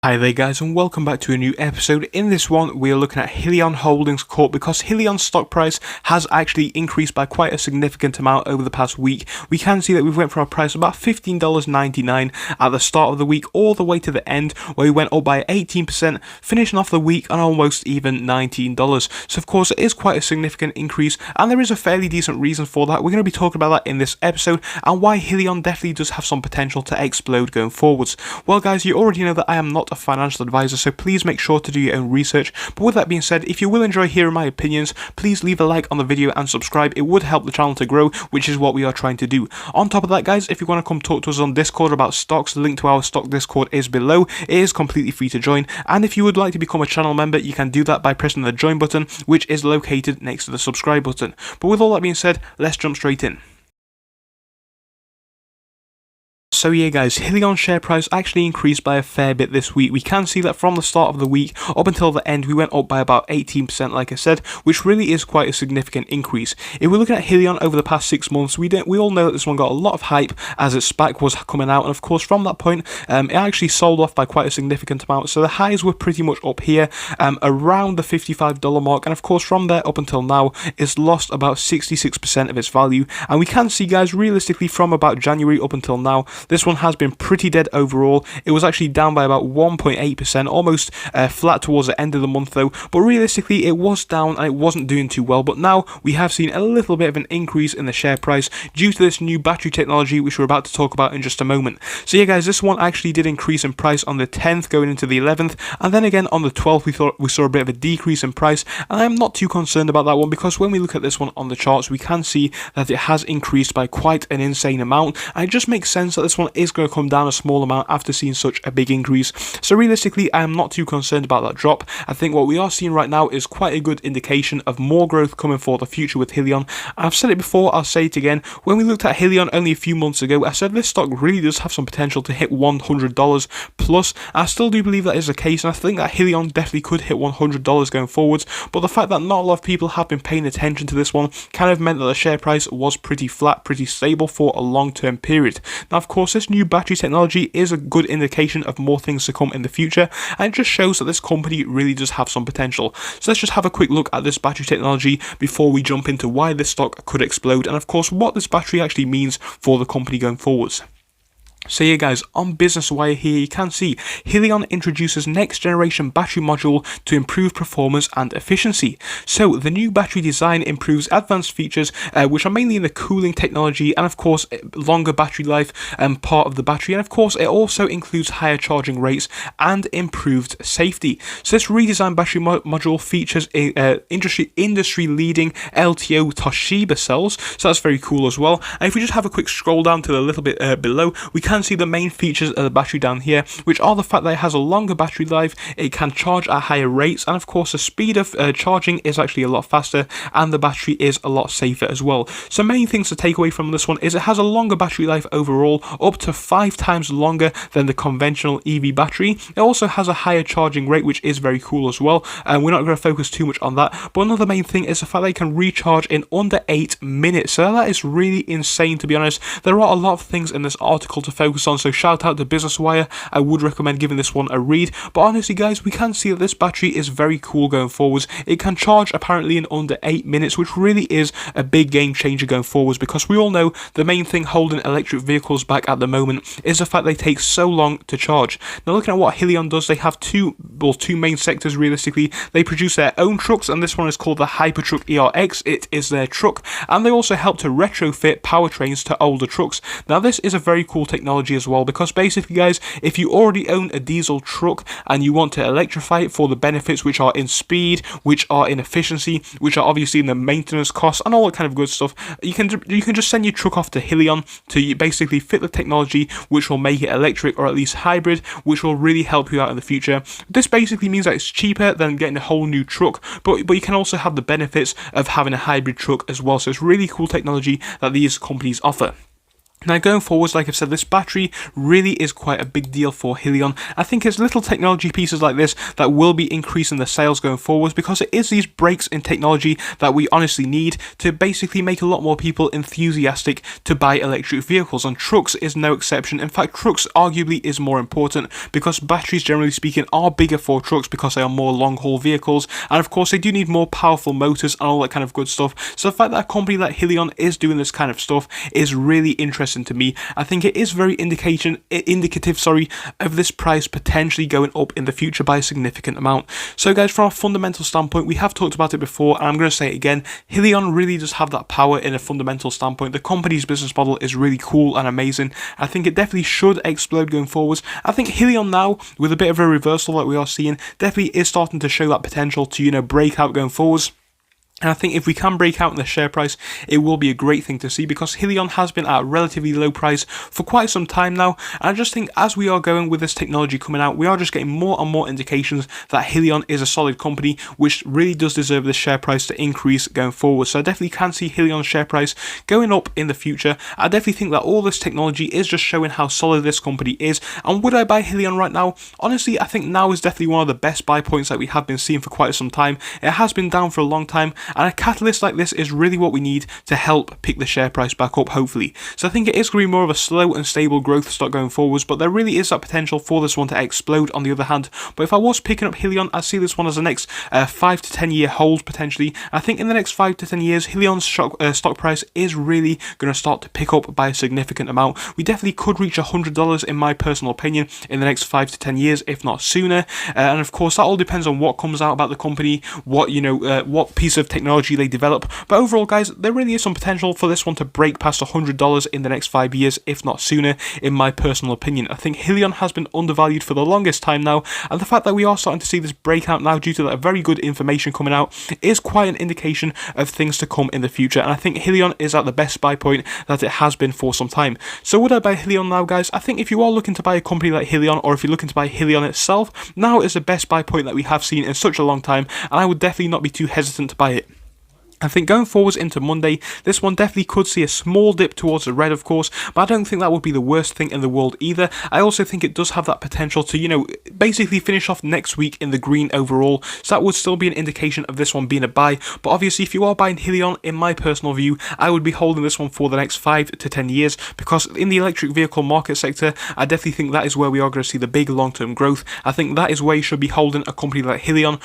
Hi there guys, and welcome back to a new episode. In this one we are looking at Hyliion Holdings Corp because Hyliion's stock price has actually increased by quite a significant amount over the past week. We can see that we've went from a price of about $15.99 at the start of the week all the way to the end, where we went up by 18%, finishing off the week on almost even $19. So of course it is quite a significant increase, and there is a fairly decent reason for that. We're going to be talking about that in this episode and why Hyliion definitely does have some potential to explode going forwards. Well guys, you already know that I am not a financial advisor, so please make sure to do your own research. But with that being said, if you will enjoy hearing my opinions, please leave a like on the video and subscribe. It would help the channel to grow, which is what we are trying to do. On top of that guys, if you want to come talk to us on Discord about stocks, the link to our stock Discord is below. It is completely free to join, and if you would like to become a channel member, you can do that by pressing the join button, which is located next to the subscribe button. But with all that being said, let's jump straight in. So yeah guys, Hyliion's share price actually increased by a fair bit this week. We can see that from the start of the week up until the end we went up by about 18% like I said, which really is quite a significant increase. If we're looking at Hyliion over the past 6 months, we all know that this one got a lot of hype as its SPAC was coming out, and of course from that point it actually sold off by quite a significant amount. So the highs were pretty much up here around the $55 mark, and of course from there up until now it's lost about 66% of its value. And we can see guys, realistically from about January up until now, this one has been pretty dead overall. It was actually down by about 1.8%, almost flat towards the end of the month though, but realistically it was down and it wasn't doing too well. But now we have seen a little bit of an increase in the share price due to this new battery technology, which we're about to talk about in just a moment. So yeah guys, this one actually did increase in price on the 10th going into the 11th, and then again on the 12th we saw a bit of a decrease in price, and I'm not too concerned about that one because when we look at this one on the charts we can see that it has increased by quite an insane amount, and it just makes sense that this one is going to come down a small amount after seeing such a big increase. So realistically I am not too concerned about that drop. I think what we are seeing right now is quite a good indication of more growth coming for the future with Hyliion. I've said it before, I'll say it again. When we looked at Hyliion only a few months ago, I said this stock really does have some potential to hit $100 plus. I still do believe that is the case, and I think that Hyliion definitely could hit $100 going forwards, but the fact that not a lot of people have been paying attention to this one kind of meant that the share price was pretty flat, pretty stable for a long-term period. Now of course this new battery technology is a good indication of more things to come in the future, and it just shows that this company really does have some potential. So let's just have a quick look at this battery technology before we jump into why this stock could explode, and of course what this battery actually means for the company going forwards. So yeah guys, on Business Wire here you can see Hyliion introduces next generation battery module to improve performance and efficiency. So the new battery design improves advanced features which are mainly in the cooling technology, and of course longer battery life part of the battery, and of course it also includes higher charging rates and improved safety. So this redesigned battery module features industry leading LTO Toshiba cells, so that's very cool as well. And if we just have a quick scroll down to a little bit below, we can see the main features of the battery down here, which are the fact that it has a longer battery life, it can charge at higher rates, and of course the speed of charging is actually a lot faster, and the battery is a lot safer as well. So many things to take away from this one is it has a longer battery life overall, up to 5 times longer than the conventional EV battery. It also has a higher charging rate, which is very cool as well, and we're not going to focus too much on that. But another main thing is the fact that it can recharge in under 8 minutes, so that is really insane to be honest. There are a lot of things in this article to focus on, so shout out to Business Wire. I would recommend giving this one a read. But honestly guys, we can see that this battery is very cool going forwards. It can charge apparently in under 8 minutes, which really is a big game changer going forwards, because we all know the main thing holding electric vehicles back at the moment is the fact they take so long to charge. Now looking at what Hyliion does, they have two main sectors realistically. They produce their own trucks, and this one is called the Hypertruck ERX. It is their truck, and they also help to retrofit powertrains to older trucks. Now this is a very cool technology as well, because basically guys, if you already own a diesel truck and you want to electrify it for the benefits which are in speed, which are in efficiency, which are obviously in the maintenance costs and all that kind of good stuff, you can just send your truck off to Hyliion to basically fit the technology which will make it electric or at least hybrid, which will really help you out in the future. This basically means that it's cheaper than getting a whole new truck, but you can also have the benefits of having a hybrid truck as well. So it's really cool technology that these companies offer. Now going forwards, like I've said, this battery really is quite a big deal for Hyliion. I think it's little technology pieces like this that will be increasing the sales going forwards, because it is these breaks in technology that we honestly need to basically make a lot more people enthusiastic to buy electric vehicles, and trucks is no exception. In fact, trucks arguably is more important, because batteries, generally speaking, are bigger for trucks because they are more long haul vehicles, and of course they do need more powerful motors and all that kind of good stuff. So the fact that a company like Hyliion is doing this kind of stuff is really interesting to me. I think it is very indicative of this price potentially going up in the future by a significant amount. So guys, from a fundamental standpoint, we have talked about it before, and I'm going to say it again, Hyliion really does have that power in a fundamental standpoint. The company's business model is really cool and amazing. I think it definitely should explode going forwards. I think Hyliion now, with a bit of a reversal that we are seeing, definitely is starting to show that potential to, break out going forwards. And I think if we can break out in the share price, it will be a great thing to see, because Hyliion has been at a relatively low price for quite some time now. And I just think as we are going with this technology coming out, we are just getting more and more indications that Hyliion is a solid company, which really does deserve the share price to increase going forward. So I definitely can see Hyliion's share price going up in the future. I definitely think that all this technology is just showing how solid this company is. And would I buy Hyliion right now? Honestly, I think now is definitely one of the best buy points that we have been seeing for quite some time. It has been down for a long time, and a catalyst like this is really what we need to help pick the share price back up, hopefully. So I think it is going to be more of a slow and stable growth stock going forwards, but there really is that potential for this one to explode on the other hand. But if I was picking up Hyliion, I see this one as a next 5 to 10 year hold potentially. I think in the next 5 to 10 years, Hyliion's stock price is really going to start to pick up by a significant amount. We definitely could reach $100 in my personal opinion in the next 5 to 10 years, if not sooner. And of course, that all depends on what comes out about the company, what piece of technology they develop. But overall, guys, there really is some potential for this one to break past $100 in the next 5 years, if not sooner, in my personal opinion. I think Hyliion has been undervalued for the longest time now, and the fact that we are starting to see this breakout now due to that very good information coming out is quite an indication of things to come in the future. And I think Hyliion is at the best buy point that it has been for some time. So would I buy Hyliion now, guys? I think if you are looking to buy a company like Hyliion, or if you're looking to buy Hyliion itself, now is the best buy point that we have seen in such a long time, and I would definitely not be too hesitant to buy it. I think going forwards into Monday, this one definitely could see a small dip towards the red, of course, but I don't think that would be the worst thing in the world either. I also think it does have that potential to, basically finish off next week in the green overall, so that would still be an indication of this one being a buy. But obviously, if you are buying Hyliion, in my personal view, I would be holding this one for the next 5 to 10 years, because in the electric vehicle market sector, I definitely think that is where we are going to see the big long-term growth. I think that is where you should be holding a company like Hyliion,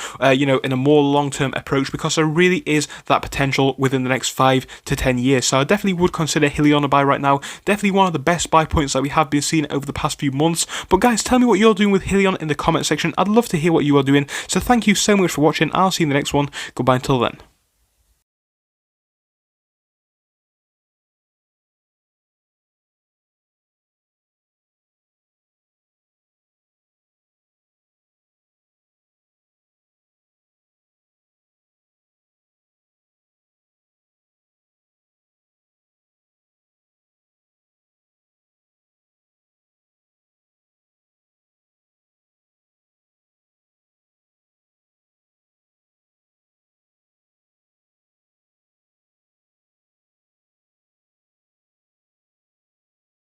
in a more long-term approach, because there really is that potential within the next 5 to 10 years. So I definitely would consider Hyliion a buy right now. Definitely one of the best buy points that we have been seeing over the past few months. But guys, tell me what you're doing with Hyliion in the comment section. I'd love to hear what you are doing. So thank you so much for watching. I'll see you in the next one. Goodbye until then.